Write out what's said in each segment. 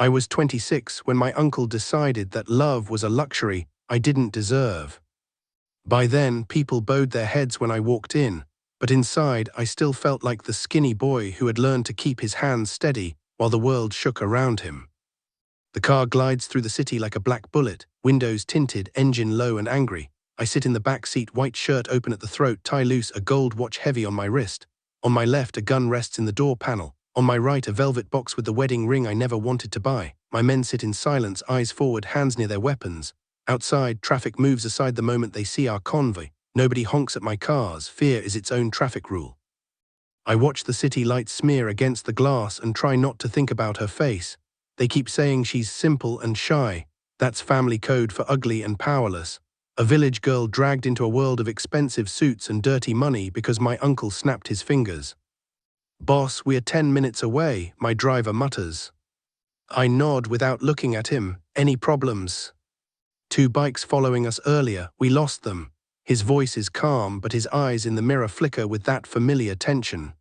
I was 26 when my uncle decided that love was a luxury I didn't deserve. By then, people bowed their heads when I walked in, but inside I still felt like the skinny boy who had learned to keep his hands steady while the world shook around him. The car glides through the city like a black bullet, windows tinted, engine low and angry. I sit in the back seat, white shirt open at the throat, tie loose, a gold watch heavy on my wrist. On my left, a gun rests in the door panel. On my right, a velvet box with the wedding ring I never wanted to buy. My men sit in silence, eyes forward, hands near their weapons. Outside, traffic moves aside the moment they see our convoy. Nobody honks at my cars. Fear is its own traffic rule. I watch the city lights smear against the glass and try not to think about her face. They keep saying she's simple and shy. That's family code for ugly and powerless. A village girl dragged into a world of expensive suits and dirty money because my uncle snapped his fingers. "Boss, we're 10 minutes away," my driver mutters. I nod without looking at him. "Any problems?" "Two bikes following us earlier, we lost them." His voice is calm, but his eyes in the mirror flicker with that familiar tension.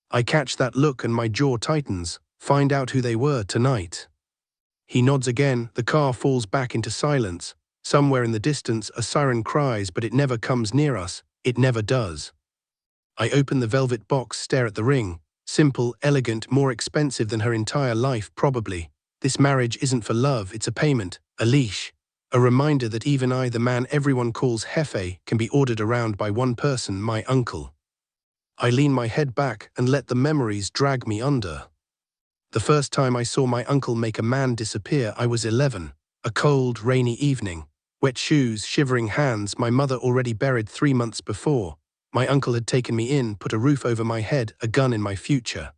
I catch that look and my jaw tightens. Find out who they were tonight. He nods again, the car falls back into silence. Somewhere in the distance, a siren cries, but it never comes near us. It never does. I open the velvet box, stare at the ring. Simple, elegant, more expensive than her entire life, probably. This marriage isn't for love, it's a payment, a leash. A reminder that even I, the man everyone calls Jefe, can be ordered around by one person, my uncle. I lean my head back and let the memories drag me under. The first time I saw my uncle make a man disappear, I was 11. A cold, rainy evening. Wet shoes, shivering hands, my mother already buried 3 months before. My uncle had taken me in, put a roof over my head, a gun in my future.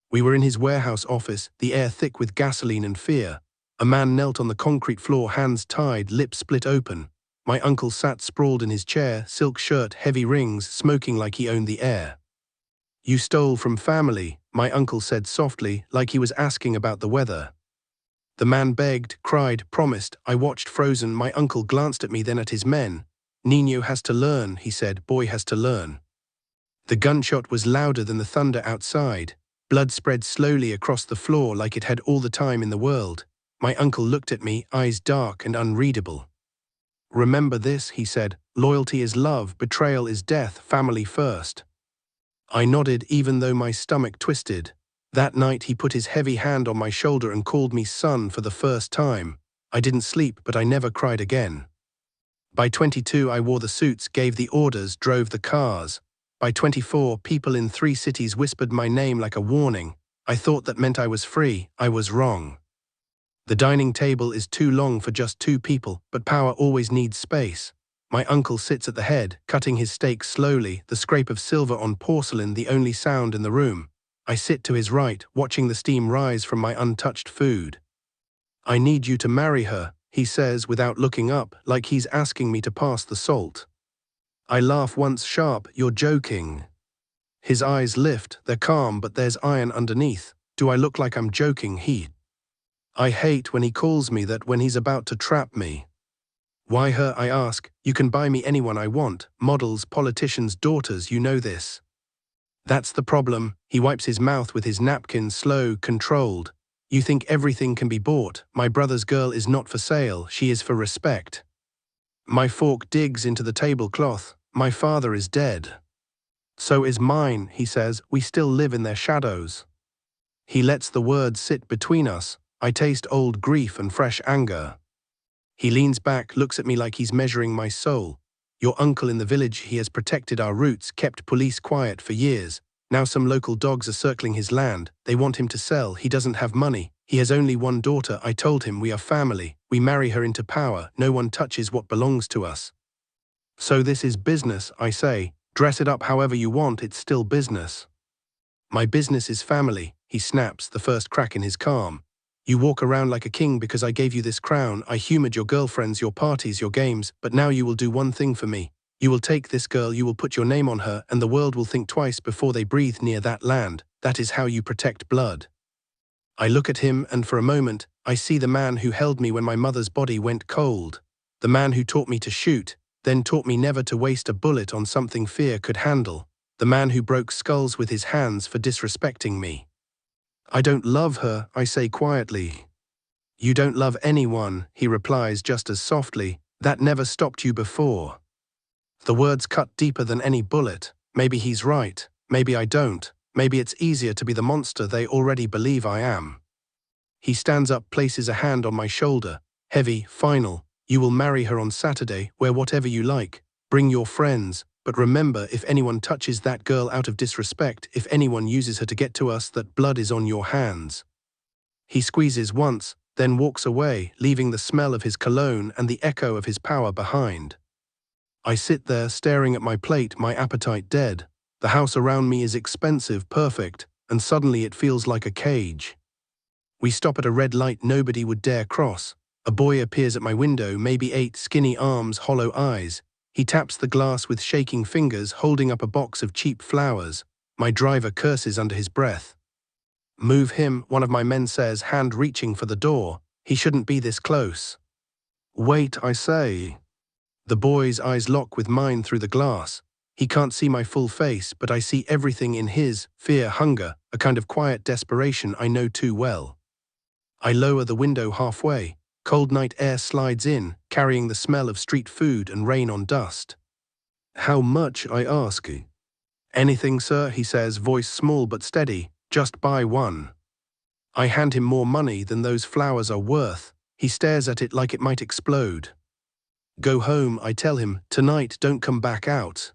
We were in his warehouse office, the air thick with gasoline and fear. A man knelt on the concrete floor, hands tied, lips split open. My uncle sat sprawled in his chair, silk shirt, heavy rings, smoking like he owned the air. "You stole from family," my uncle said softly, like he was asking about the weather. The man begged, cried, promised. I watched frozen. My uncle glanced at me, then at his men. "Niño has to learn," he said. "Boy has to learn." The gunshot was louder than the thunder outside. Blood spread slowly across the floor like it had all the time in the world. My uncle looked at me, eyes dark and unreadable. "Remember this," he said. "Loyalty is love, betrayal is death, family first." I nodded, even though my stomach twisted. That night he put his heavy hand on my shoulder and called me son for the first time. I didn't sleep, but I never cried again. By 22 I wore the suits, gave the orders, drove the cars. By 24 people in 3 cities whispered my name like a warning. I thought that meant I was free. I was wrong. The dining table is too long for just 2 people, but power always needs space. My uncle sits at the head, cutting his steak slowly, the scrape of silver on porcelain the only sound in the room. I sit to his right, watching the steam rise from my untouched food. "I need you to marry her," he says without looking up, like he's asking me to pass the salt. I laugh once sharp. "You're joking." His eyes lift, they're calm, but there's iron underneath. Do I look like I'm joking? I hate when he calls me that, when he's about to trap me. "Why her?" I ask. "You can buy me anyone I want. Models, politicians, daughters, you know this." "That's the problem." He wipes his mouth with his napkin, slow, controlled. "You think everything can be bought. My brother's girl is not for sale, she is for respect." My fork digs into the tablecloth. "My father is dead." "So is mine," he says. "We still live in their shadows." He lets the words sit between us. I taste old grief and fresh anger. He leans back, looks at me like he's measuring my soul. "Your uncle in the village, he has protected our roots, kept police quiet for years. Now some local dogs are circling his land. They want him to sell. He doesn't have money. He has only one daughter. I told him we are family. We marry her into power. No one touches what belongs to us." "So this is business," I say. "Dress it up however you want, it's still business." "My business is family," he snaps, the first crack in his calm. "You walk around like a king because I gave you this crown. I humored your girlfriends, your parties, your games, but now you will do one thing for me. You will take this girl, you will put your name on her, and the world will think twice before they breathe near that land. That is how you protect blood." I look at him, and for a moment, I see the man who held me when my mother's body went cold. The man who taught me to shoot, then taught me never to waste a bullet on something fear could handle. The man who broke skulls with his hands for disrespecting me. I don't love her, I say quietly. You don't love anyone, he replies just as softly. That never stopped you before. The words cut deeper than any bullet. Maybe he's right. Maybe I don't. Maybe it's easier to be the monster they already believe I am. He stands up, places a hand on my shoulder. Heavy, final. You will marry her on Saturday, wear whatever you like. Bring your friends. But remember, if anyone touches that girl out of disrespect, if anyone uses her to get to us, that blood is on your hands. He squeezes once, then walks away, leaving the smell of his cologne and the echo of his power behind. I sit there staring at my plate, my appetite dead. The house around me is expensive, perfect, and suddenly it feels like a cage. We stop at a red light nobody would dare cross. A boy appears at my window, maybe 8, skinny arms, hollow eyes. He taps the glass with shaking fingers, holding up a box of cheap flowers. My driver curses under his breath. Move him, one of my men says, hand reaching for the door. He shouldn't be this close. Wait, I say. The boy's eyes lock with mine through the glass. He can't see my full face, but I see everything in his: fear, hunger, a kind of quiet desperation I know too well. I lower the window halfway. Cold night air slides in, carrying the smell of street food and rain on dust. How much, I ask. Anything, sir, he says, voice small but steady. Just buy one. I hand him more money than those flowers are worth. He stares at it like it might explode. Go home, I tell him. Tonight, don't come back out.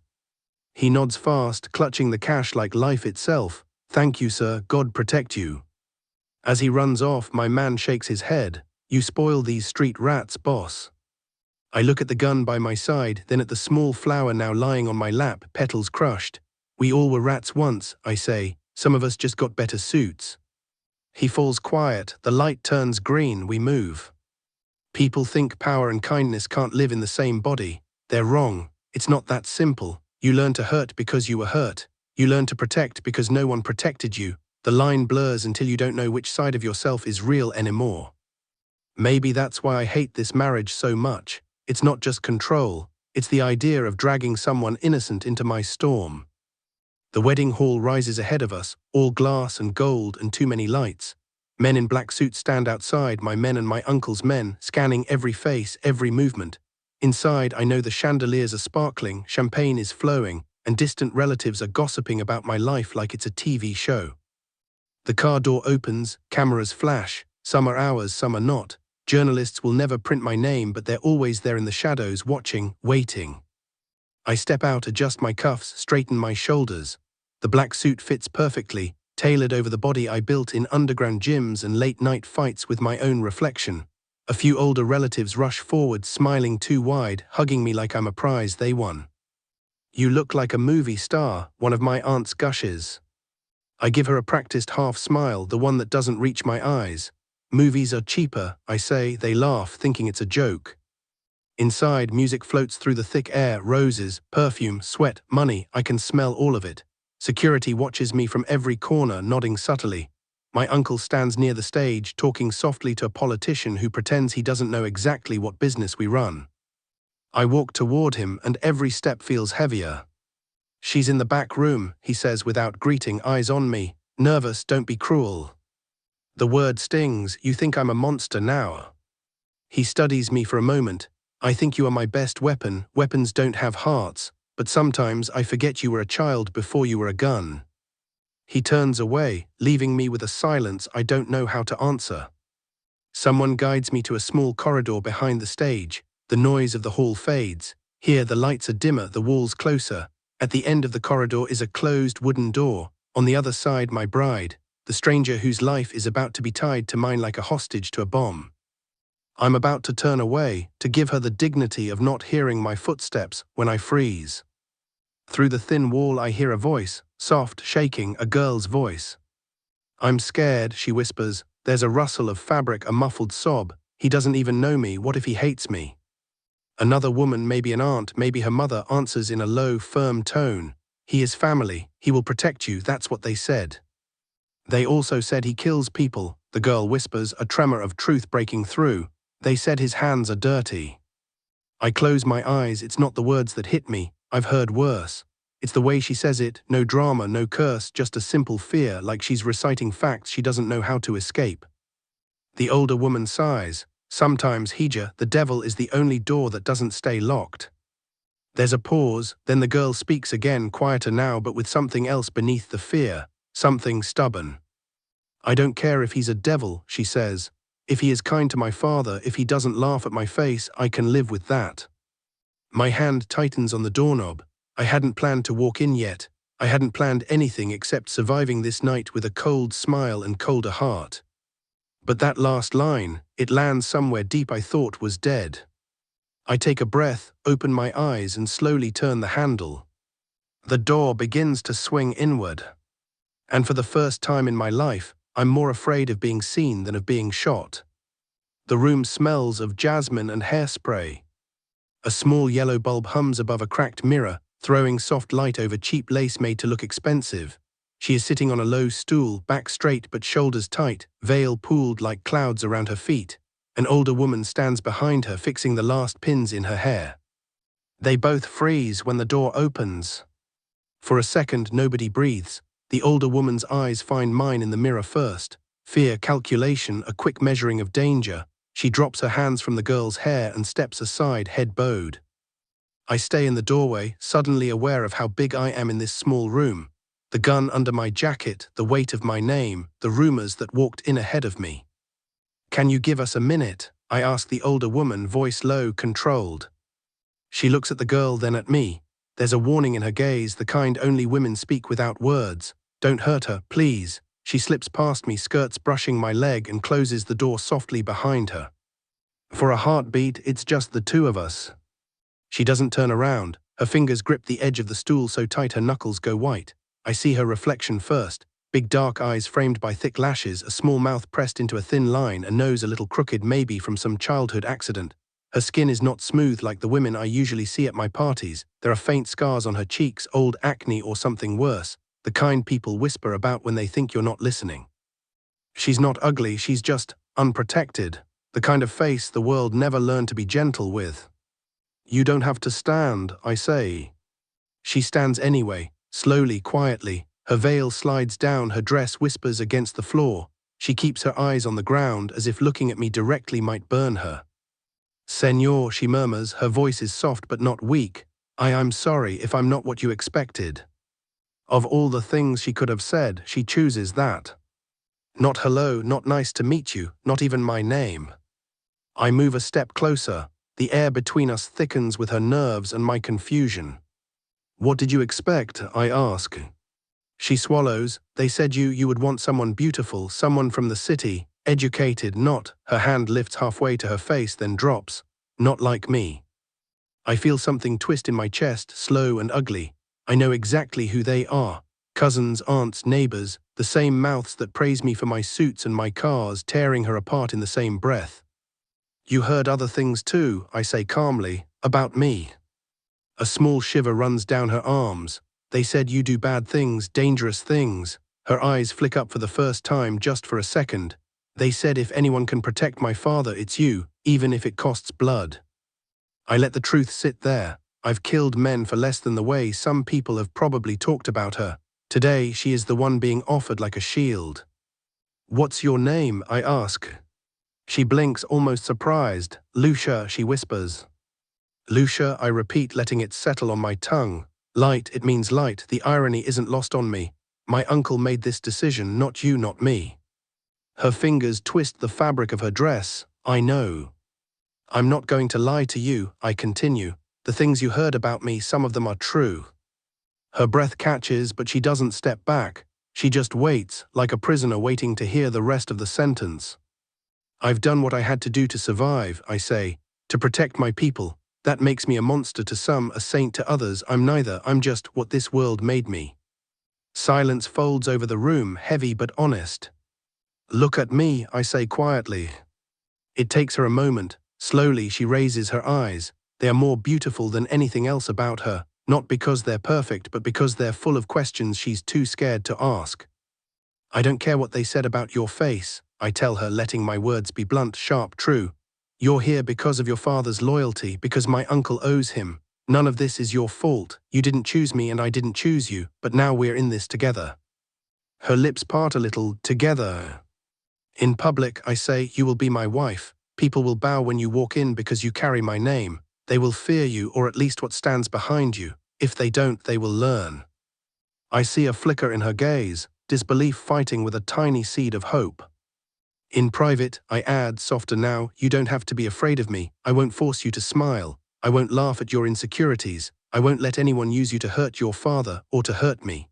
He nods fast, clutching the cash like life itself. Thank you, sir. God protect you. As he runs off, my man shakes his head. You spoil these street rats, boss. I look at the gun by my side, then at the small flower now lying on my lap, petals crushed. We all were rats once, I say. Some of us just got better suits. He falls quiet. The light turns green. We move. People think power and kindness can't live in the same body. They're wrong. It's not that simple. You learn to hurt because you were hurt. You learn to protect because no one protected you. The line blurs until you don't know which side of yourself is real anymore. Maybe that's why I hate this marriage so much. It's not just control. It's the idea of dragging someone innocent into my storm. The wedding hall rises ahead of us, all glass and gold and too many lights. Men in black suits stand outside, my men and my uncle's men, scanning every face, every movement. Inside, I know the chandeliers are sparkling, champagne is flowing, and distant relatives are gossiping about my life like it's a TV show. The car door opens, cameras flash. Some are ours, some are not. Journalists will never print my name, but they're always there in the shadows, watching, waiting. I step out, adjust my cuffs, straighten my shoulders. The black suit fits perfectly, tailored over the body I built in underground gyms and late-night fights with my own reflection. A few older relatives rush forward, smiling too wide, hugging me like I'm a prize they won. You look like a movie star, one of my aunts gushes. I give her a practiced half smile, the one that doesn't reach my eyes. Movies are cheaper, I say. They laugh, thinking it's a joke. Inside, music floats through the thick air, roses, perfume, sweat, money. I can smell all of it. Security watches me from every corner, nodding subtly. My uncle stands near the stage, talking softly to a politician who pretends he doesn't know exactly what business we run. I walk toward him, and every step feels heavier. She's in the back room, he says without greeting, eyes on me. Nervous, don't be cruel. The word stings. You think I'm a monster now. He studies me for a moment. I think you are my best weapon. Weapons don't have hearts, but sometimes I forget you were a child before you were a gun. He turns away, leaving me with a silence I don't know how to answer. Someone guides me to a small corridor behind the stage. The noise of the hall fades. Here the lights are dimmer, the walls closer. At the end of the corridor is a closed wooden door. On the other side, my bride, the stranger whose life is about to be tied to mine like a hostage to a bomb. I'm about to turn away, to give her the dignity of not hearing my footsteps, when I freeze. Through the thin wall I hear a voice, soft, shaking, a girl's voice. I'm scared, she whispers. There's a rustle of fabric, a muffled sob. He doesn't even know me. What if he hates me? Another woman, maybe an aunt, maybe her mother, answers in a low, firm tone. He is family. He will protect you. That's what they said. They also said he kills people, the girl whispers, a tremor of truth breaking through. They said his hands are dirty. I close my eyes. It's not the words that hit me. I've heard worse. It's the way she says it, no drama, no curse, just a simple fear, like she's reciting facts she doesn't know how to escape. The older woman sighs. Sometimes, Hija, the devil is the only door that doesn't stay locked. There's a pause, then the girl speaks again, quieter now but with something else beneath the fear, something stubborn. I don't care if he's a devil, she says. If he is kind to my father, if he doesn't laugh at my face, I can live with that. My hand tightens on the doorknob. I hadn't planned to walk in yet. I hadn't planned anything except surviving this night with a cold smile and colder heart. But that last line, it lands somewhere deep I thought was dead. I take a breath, open my eyes and slowly turn the handle. The door begins to swing inward. And for the first time in my life, I'm more afraid of being seen than of being shot. The room smells of jasmine and hairspray. A small yellow bulb hums above a cracked mirror, throwing soft light over cheap lace made to look expensive. She is sitting on a low stool, back straight but shoulders tight, veil pooled like clouds around her feet. An older woman stands behind her, fixing the last pins in her hair. They both freeze when the door opens. For a second, nobody breathes. The older woman's eyes find mine in the mirror first. Fear, calculation, a quick measuring of danger. She drops her hands from the girl's hair and steps aside, head bowed. I stay in the doorway, suddenly aware of how big I am in this small room. The gun under my jacket, the weight of my name, the rumors that walked in ahead of me. Can you give us a minute? I ask the older woman, voice low, controlled. She looks at the girl, then at me. There's a warning in her gaze, the kind only women speak without words. Don't hurt her, please. She slips past me, skirts brushing my leg, and closes the door softly behind her. For a heartbeat, it's just the two of us. She doesn't turn around. Her fingers grip the edge of the stool so tight her knuckles go white. I see her reflection first. Big dark eyes framed by thick lashes, a small mouth pressed into a thin line, a nose a little crooked, maybe from some childhood accident. Her skin is not smooth like the women I usually see at my parties. There are faint scars on her cheeks, old acne or something worse, the kind people whisper about when they think you're not listening. She's not ugly, she's just unprotected, the kind of face the world never learned to be gentle with. You don't have to stand, I say. She stands anyway, slowly, quietly. Her veil slides down, her dress whispers against the floor. She keeps her eyes on the ground as if looking at me directly might burn her. Senor, she murmurs, her voice is soft but not weak. I'm sorry if I'm not what you expected. Of all the things she could have said, she chooses that. Not hello, not nice to meet you, not even my name. I move a step closer. The air between us thickens with her nerves and my confusion. What did you expect? I ask. She swallows. They said you would want someone beautiful, someone from the city, educated, not. Her hand lifts halfway to her face, then drops. Not like me. I feel something twist in my chest, slow and ugly. I know exactly who they are. Cousins, aunts, neighbors, the same mouths that praise me for my suits and my cars, tearing her apart in the same breath. You heard other things too, I say calmly, about me. A small shiver runs down her arms. They said you do bad things, dangerous things. Her eyes flick up for the first time, just for a second. They said if anyone can protect my father, it's you, even if it costs blood. I let the truth sit there. I've killed men for less than the way some people have probably talked about her. Today, she is the one being offered like a shield. What's your name? I ask. She blinks, almost surprised. Lucia, she whispers. Lucia, I repeat, letting it settle on my tongue. Light, it means light. The irony isn't lost on me. My uncle made this decision, not you, not me. Her fingers twist the fabric of her dress. I know. I'm not going to lie to you, I continue. The things you heard about me, some of them are true. Her breath catches, but she doesn't step back. She just waits, like a prisoner waiting to hear the rest of the sentence. I've done what I had to do to survive, I say, to protect my people. That makes me a monster to some, a saint to others. I'm neither, I'm just what this world made me. Silence folds over the room, heavy but honest. Look at me, I say quietly. It takes her a moment. Slowly she raises her eyes. They are more beautiful than anything else about her, not because they're perfect, but because they're full of questions she's too scared to ask. I don't care what they said about your face, I tell her, letting my words be blunt, sharp, true. You're here because of your father's loyalty, because my uncle owes him. None of this is your fault. You didn't choose me and I didn't choose you, but now we're in this together. Her lips part a little. Together. In public, I say, you will be my wife. People will bow when you walk in because you carry my name. They will fear you, or at least what stands behind you. If they don't, they will learn. I see a flicker in her gaze, disbelief fighting with a tiny seed of hope. In private, I add, softer now, you don't have to be afraid of me. I won't force you to smile. I won't laugh at your insecurities. I won't let anyone use you to hurt your father or to hurt me.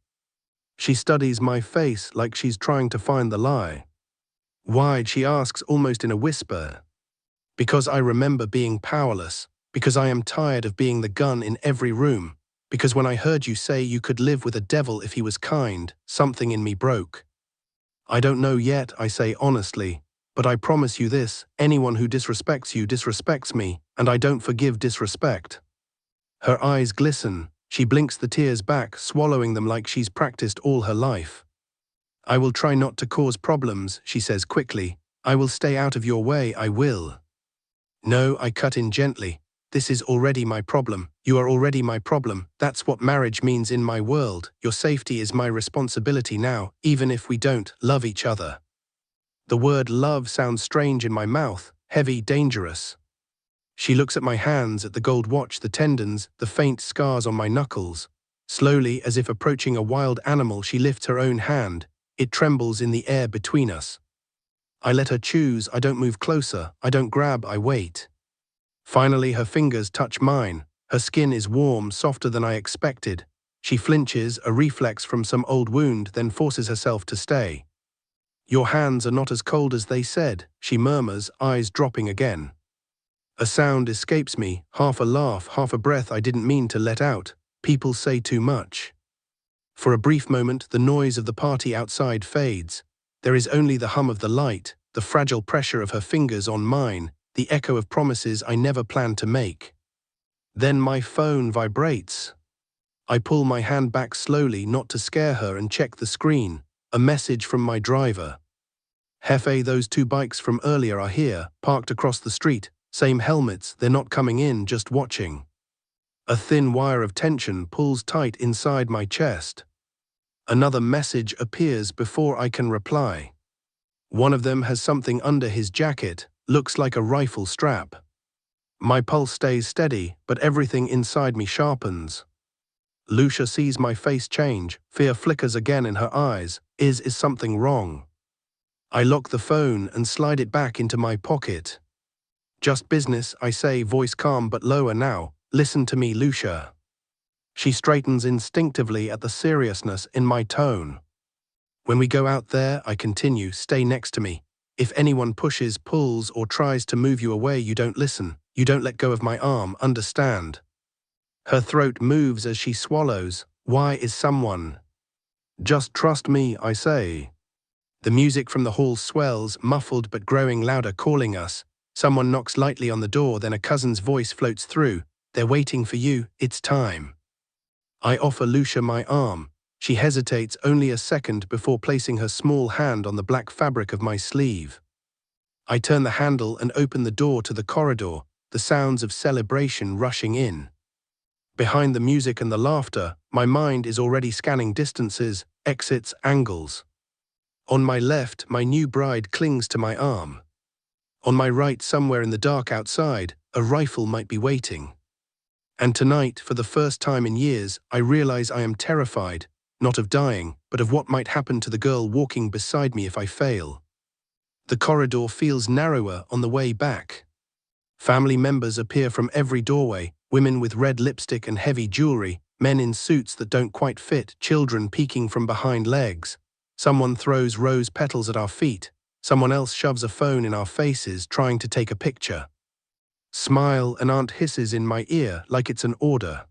She studies my face like she's trying to find the lie. Why, she asks almost in a whisper. Because I remember being powerless. Because I am tired of being the gun in every room. Because when I heard you say you could live with a devil if he was kind, something in me broke. I don't know yet, I say honestly, but I promise you this, anyone who disrespects you disrespects me, and I don't forgive disrespect. Her eyes glisten, she blinks the tears back, swallowing them like she's practiced all her life. I will try not to cause problems, she says quickly. I will stay out of your way, I will. No, I cut in gently. This is already my problem. You are already my problem. That's what marriage means in my world. Your safety is my responsibility now, even if we don't love each other. The word love sounds strange in my mouth, heavy, dangerous. She looks at my hands, at the gold watch, the tendons, the faint scars on my knuckles. Slowly, as if approaching a wild animal, she lifts her own hand. It trembles in the air between us. I let her choose. I don't move closer. I don't grab. I wait. Finally, her fingers touch mine. Her skin is warm, softer than I expected. She flinches, a reflex from some old wound, then forces herself to stay. Your hands are not as cold as they said, she murmurs, eyes dropping again. A sound escapes me, half a laugh, half a breath I didn't mean to let out. People say too much. For a brief moment, the noise of the party outside fades. There is only the hum of the light, the fragile pressure of her fingers on mine, the echo of promises I never planned to make. Then my phone vibrates. I pull my hand back slowly, not to scare her, and check the screen. A message from my driver. Hefe, those two bikes from earlier are here, parked across the street. Same helmets, they're not coming in, just watching. A thin wire of tension pulls tight inside my chest. Another message appears before I can reply. One of them has something under his jacket, looks like a rifle strap. My pulse stays steady, but everything inside me sharpens. Lucia sees my face change, fear flickers again in her eyes. Is something wrong? I lock the phone and slide it back into my pocket. Just business, I say, voice calm but lower now. Listen to me, Lucia. She straightens instinctively at the seriousness in my tone. When we go out there, I continue, stay next to me. If anyone pushes, pulls, or tries to move you away, you don't listen. You don't let go of my arm, understand? Her throat moves as she swallows. Why is someone? Just trust me, I say. The music from the hall swells, muffled but growing louder, calling us. Someone knocks lightly on the door, then a cousin's voice floats through. They're waiting for you, it's time. I offer Lucia my arm. She hesitates only a second before placing her small hand on the black fabric of my sleeve. I turn the handle and open the door to the corridor, the sounds of celebration rushing in. Behind the music and the laughter, my mind is already scanning distances, exits, angles. On my left, my new bride clings to my arm. On my right, somewhere in the dark outside, a rifle might be waiting. And tonight, for the first time in years, I realize I am terrified, not of dying, but of what might happen to the girl walking beside me if I fail. The corridor feels narrower on the way back. Family members appear from every doorway, women with red lipstick and heavy jewelry, men in suits that don't quite fit, children peeking from behind legs. Someone throws rose petals at our feet. Someone else shoves a phone in our faces, trying to take a picture. Smile, an aunt hisses in my ear like it's an order.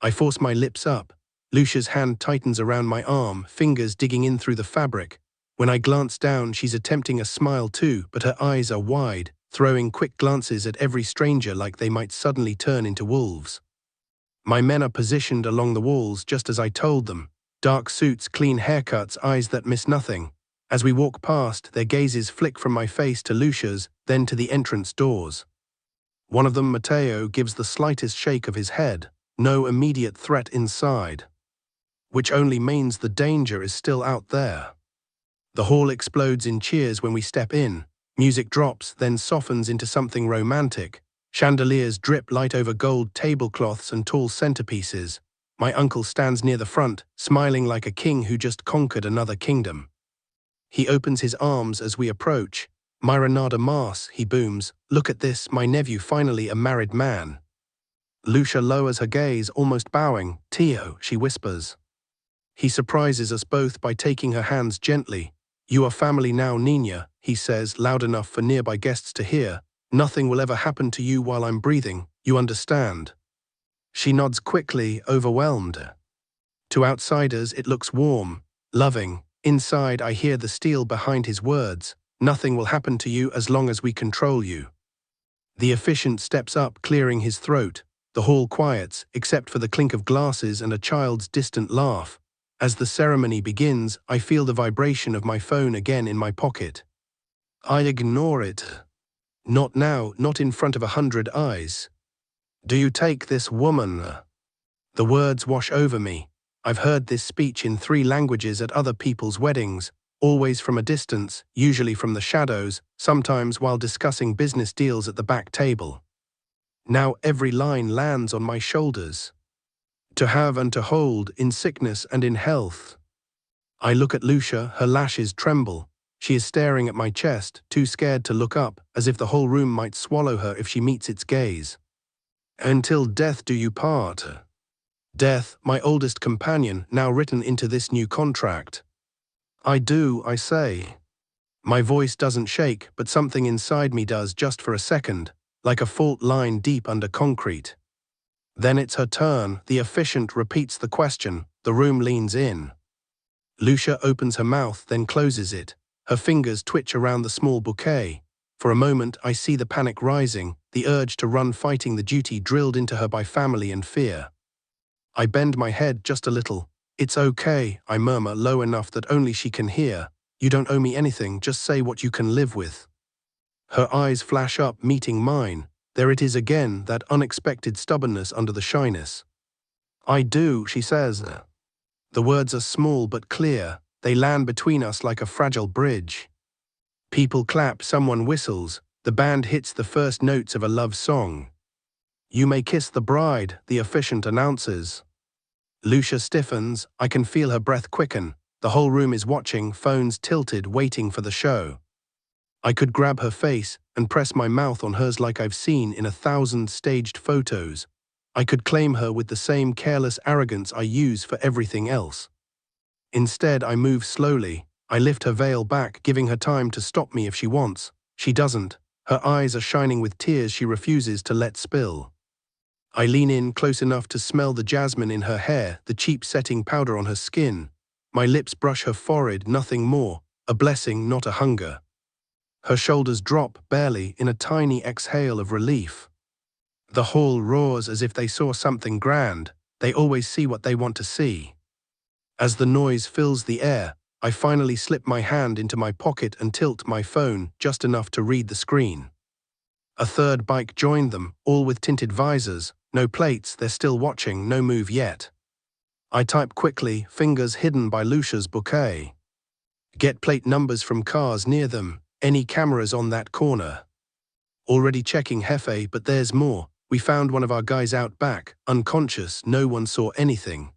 I force my lips up. Lucia's hand tightens around my arm, fingers digging in through the fabric. When I glance down, she's attempting a smile too, but her eyes are wide, throwing quick glances at every stranger like they might suddenly turn into wolves. My men are positioned along the walls just as I told them. Dark suits, clean haircuts, eyes that miss nothing. As we walk past, their gazes flick from my face to Lucia's, then to the entrance doors. One of them, Mateo, gives the slightest shake of his head, no immediate threat inside, which only means the danger is still out there. The hall explodes in cheers when we step in. Music drops, then softens into something romantic. Chandeliers drip light over gold tablecloths and tall centerpieces. My uncle stands near the front, smiling like a king who just conquered another kingdom. He opens his arms as we approach. Marinada Mars, he booms. Look at this, my nephew, finally a married man. Lucia lowers her gaze, almost bowing. Tio, she whispers. He surprises us both by taking her hands gently. You are family now, Nina, he says, loud enough for nearby guests to hear. Nothing will ever happen to you while I'm breathing, you understand. She nods quickly, overwhelmed. To outsiders, it looks warm, loving. Inside, I hear the steel behind his words. Nothing will happen to you as long as we control you. The officiant steps up, clearing his throat. The hall quiets, except for the clink of glasses and a child's distant laugh. As the ceremony begins, I feel the vibration of my phone again in my pocket. I ignore it. Not now, not in front of 100 eyes. Do you take this woman? The words wash over me. I've heard this speech in 3 languages at other people's weddings, always from a distance, usually from the shadows, sometimes while discussing business deals at the back table. Now every line lands on my shoulders. To have and to hold, in sickness and in health. I look at Lucia, her lashes tremble. She is staring at my chest, too scared to look up, as if the whole room might swallow her if she meets its gaze. Until death do you part. Death, my oldest companion, now written into this new contract. I do, I say. My voice doesn't shake, but something inside me does just for a second, like a fault line deep under concrete. Then it's her turn. The officiant repeats the question. The room leans in. Lucia opens her mouth, then closes it. Her fingers twitch around the small bouquet. For a moment, I see the panic rising, the urge to run fighting the duty drilled into her by family and fear. I bend my head just a little. It's okay, I murmur low enough that only she can hear. You don't owe me anything, just say what you can live with. Her eyes flash up, meeting mine. There it is again, that unexpected stubbornness under the shyness. I do, she says. The words are small but clear. They land between us like a fragile bridge. People clap, someone whistles. The band hits the first notes of a love song. You may kiss the bride, the officiant announces. Lucia stiffens. I can feel her breath quicken. The whole room is watching, phones tilted, waiting for the show. I could grab her face and press my mouth on hers like I've seen in 1,000 staged photos. I could claim her with the same careless arrogance I use for everything else. Instead, I move slowly. I lift her veil back, giving her time to stop me if she wants. She doesn't. Her eyes are shining with tears she refuses to let spill. I lean in close enough to smell the jasmine in her hair, the cheap setting powder on her skin. My lips brush her forehead, nothing more. A blessing, not a hunger. Her shoulders drop, barely, in a tiny exhale of relief. The hall roars as if they saw something grand. They always see what they want to see. As the noise fills the air, I finally slip my hand into my pocket and tilt my phone just enough to read the screen. A third bike joined them, all with tinted visors. No plates, they're still watching, no move yet. I type quickly, fingers hidden by Lucia's bouquet. Get plate numbers from cars near them. Any cameras on that corner? Already checking Jefe, but there's more. We found one of our guys out back, unconscious, no one saw anything.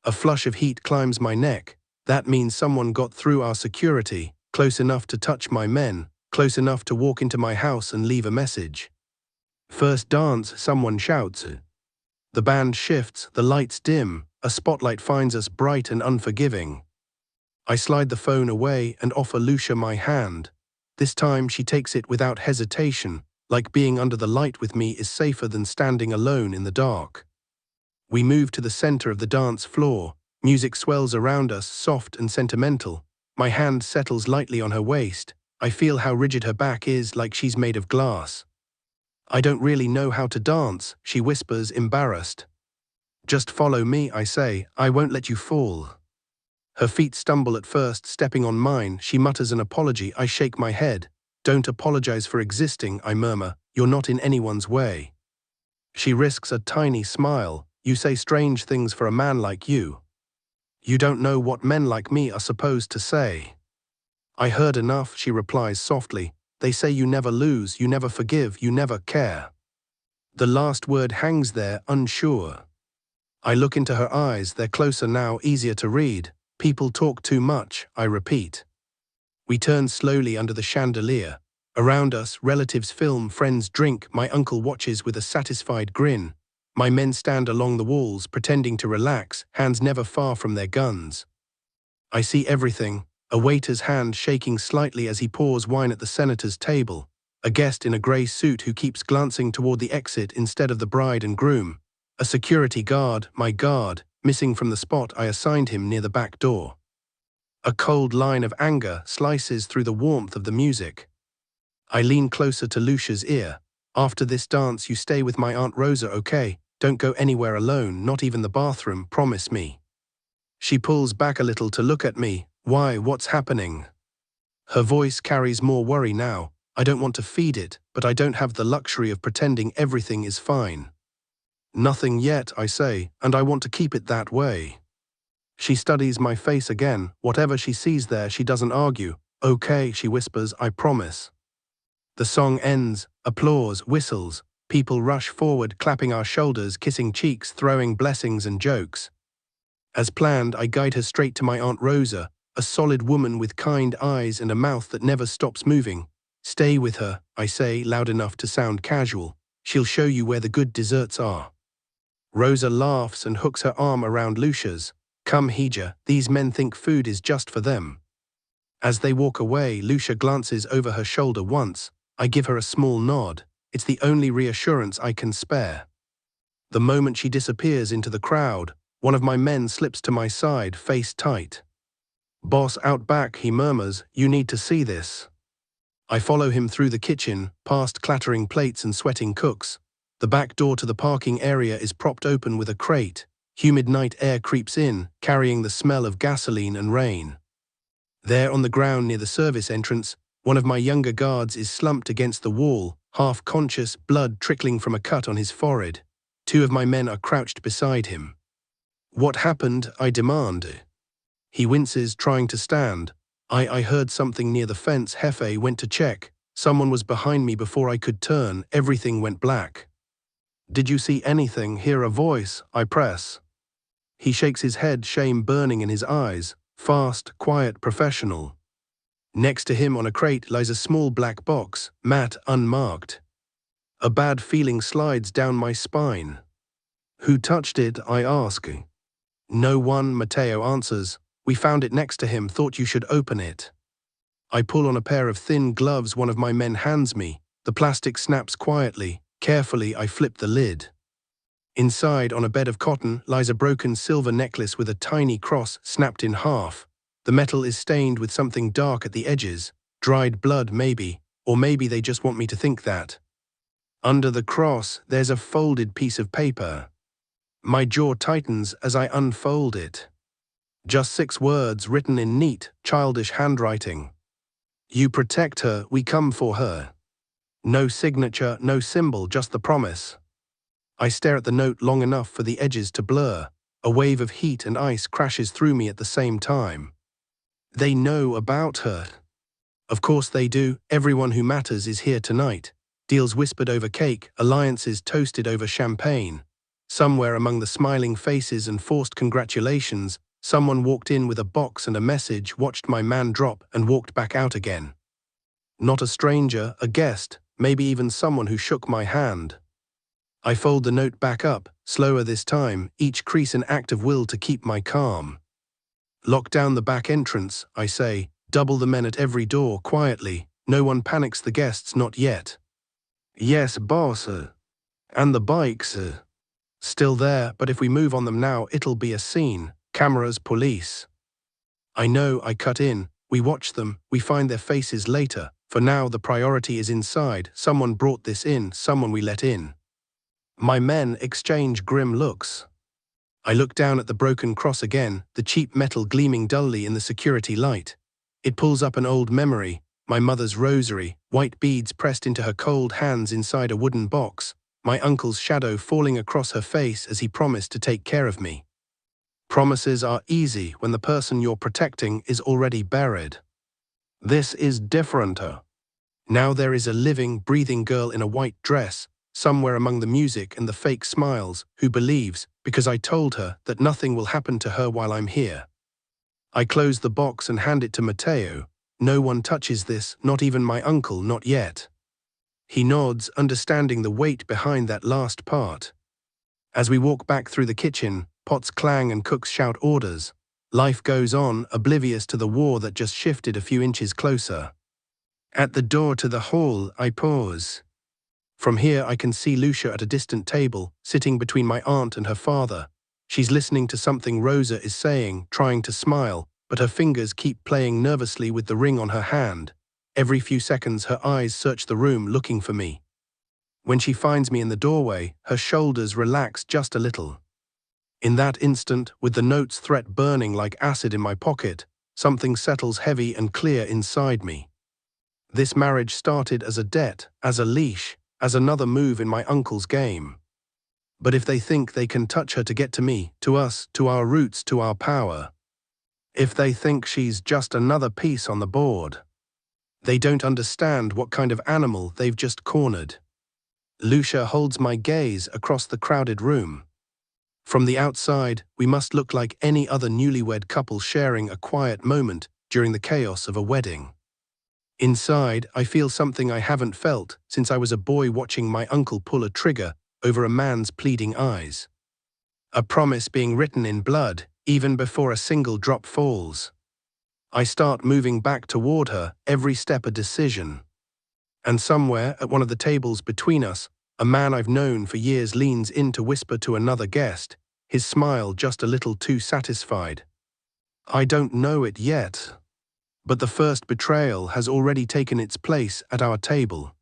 A flush of heat climbs my neck. That means someone got through our security, close enough to touch my men, close enough to walk into my house and leave a message. First dance, someone shouts. The band shifts, the lights dim, a spotlight finds us bright and unforgiving. I slide the phone away and offer Lucia my hand. This time she takes it without hesitation, like being under the light with me is safer than standing alone in the dark. We move to the center of the dance floor. Music swells around us, soft and sentimental. My hand settles lightly on her waist. I feel how rigid her back is, like she's made of glass. I don't really know how to dance, she whispers, embarrassed. Just follow me, I say. I won't let you fall. Her feet stumble at first, stepping on mine. She mutters an apology. I shake my head. Don't apologize for existing, I murmur. You're not in anyone's way. She risks a tiny smile. You say strange things for a man like you. You don't know what men like me are supposed to say. I heard enough, she replies softly. They say you never lose, you never forgive, you never care. The last word hangs there, unsure. I look into her eyes, they're closer now, easier to read. People talk too much, I repeat. We turn slowly under the chandelier. Around us, relatives film, friends drink, my uncle watches with a satisfied grin. My men stand along the walls, pretending to relax, hands never far from their guns. I see everything, a waiter's hand shaking slightly as he pours wine at the senator's table, a guest in a grey suit who keeps glancing toward the exit instead of the bride and groom, a security guard, my guard, missing from the spot I assigned him near the back door. A cold line of anger slices through the warmth of the music. I lean closer to Lucia's ear. After this dance you stay with my Aunt Rosa, okay? Don't go anywhere alone, not even the bathroom, promise me. She pulls back a little to look at me. Why, what's happening? Her voice carries more worry now. I don't want to feed it, but I don't have the luxury of pretending everything is fine. Nothing yet, I say, and I want to keep it that way. She studies my face again. Whatever she sees there, she doesn't argue. Okay, she whispers, I promise. The song ends, applause, whistles. People rush forward, clapping our shoulders, kissing cheeks, throwing blessings and jokes. As planned, I guide her straight to my Aunt Rosa, a solid woman with kind eyes and a mouth that never stops moving. Stay with her, I say, loud enough to sound casual. She'll show you where the good desserts are. Rosa laughs and hooks her arm around Lucia's. Come, Hija, these men think food is just for them. As they walk away, Lucia glances over her shoulder once. I give her a small nod. It's the only reassurance I can spare. The moment she disappears into the crowd, one of my men slips to my side, face tight. Boss, out back, he murmurs, you need to see this. I follow him through the kitchen, past clattering plates and sweating cooks. The back door to the parking area is propped open with a crate. Humid night air creeps in, carrying the smell of gasoline and rain. There on the ground near the service entrance, one of my younger guards is slumped against the wall, half conscious, blood trickling from a cut on his forehead. Two of my men are crouched beside him. What happened, I demand. He winces, trying to stand. I heard something near the fence. Jefe went to check. Someone was behind me before I could turn. Everything went black. Did you see anything, hear a voice? I press. He shakes his head, shame burning in his eyes. Fast, quiet, professional. Next to him on a crate lies a small black box, matte, unmarked. A bad feeling slides down my spine. Who touched it, I ask. No one, Mateo answers. We found it next to him, thought you should open it. I pull on a pair of thin gloves one of my men hands me. The plastic snaps quietly. Carefully, I flip the lid. Inside, on a bed of cotton, lies a broken silver necklace with a tiny cross snapped in half. The metal is stained with something dark at the edges. Dried blood, maybe. Or maybe they just want me to think that. Under the cross, there's a folded piece of paper. My jaw tightens as I unfold it. Just 6 words written in neat, childish handwriting. You protect her, we come for her. No signature, no symbol, just the promise. I stare at the note long enough for the edges to blur. A wave of heat and ice crashes through me at the same time. They know about her. Of course they do. Everyone who matters is here tonight. Deals whispered over cake, alliances toasted over champagne. Somewhere among the smiling faces and forced congratulations, someone walked in with a box and a message, watched my man drop, and walked back out again. Not a stranger, a guest, maybe even someone who shook my hand. I fold the note back up, slower this time, each crease an act of will to keep my calm. Lock down the back entrance, I say, double the men at every door, quietly. No one panics, the guests, not yet. Yes, boss. And the bikes. Still there, but if we move on them now, it'll be a scene. Cameras, police. I know, I cut in. We watch them, we find their faces later. For now, the priority is inside. Someone brought this in, someone we let in. My men exchange grim looks. I look down at the broken cross again, the cheap metal gleaming dully in the security light. It pulls up an old memory. my mother's rosary, white beads pressed into her cold hands inside a wooden box, my uncle's shadow falling across her face as he promised to take care of me. Promises are easy when the person you're protecting is already buried. This is different. Now there is a living, breathing girl in a white dress, somewhere among the music and the fake smiles, who believes, because I told her, that nothing will happen to her while I'm here. I close the box and hand it to Matteo. No one touches this, not even my uncle, not yet. He nods, understanding the weight behind that last part. As we walk back through the kitchen, pots clang and cooks shout orders. Life goes on, oblivious to the war that just shifted a few inches closer. At the door to the hall, I pause. From here I can see Lucia at a distant table, sitting between my aunt and her father. She's listening to something Rosa is saying, trying to smile, but her fingers keep playing nervously with the ring on her hand. Every few seconds her eyes search the room looking for me. When she finds me in the doorway, her shoulders relax just a little. In that instant, with the note's threat burning like acid in my pocket, something settles heavy and clear inside me. This marriage started as a debt, as a leash, as another move in my uncle's game. But if they think they can touch her to get to me, to us, to our roots, to our power, if they think she's just another piece on the board, they don't understand what kind of animal they've just cornered. Lucia holds my gaze across the crowded room. From the outside, we must look like any other newlywed couple sharing a quiet moment during the chaos of a wedding. Inside, I feel something I haven't felt since I was a boy watching my uncle pull a trigger over a man's pleading eyes. A promise being written in blood, even before a single drop falls. I start moving back toward her, every step a decision. And somewhere, at one of the tables between us, a man I've known for years leans in to whisper to another guest, his smile just a little too satisfied. I don't know it yet, but the first betrayal has already taken its place at our table.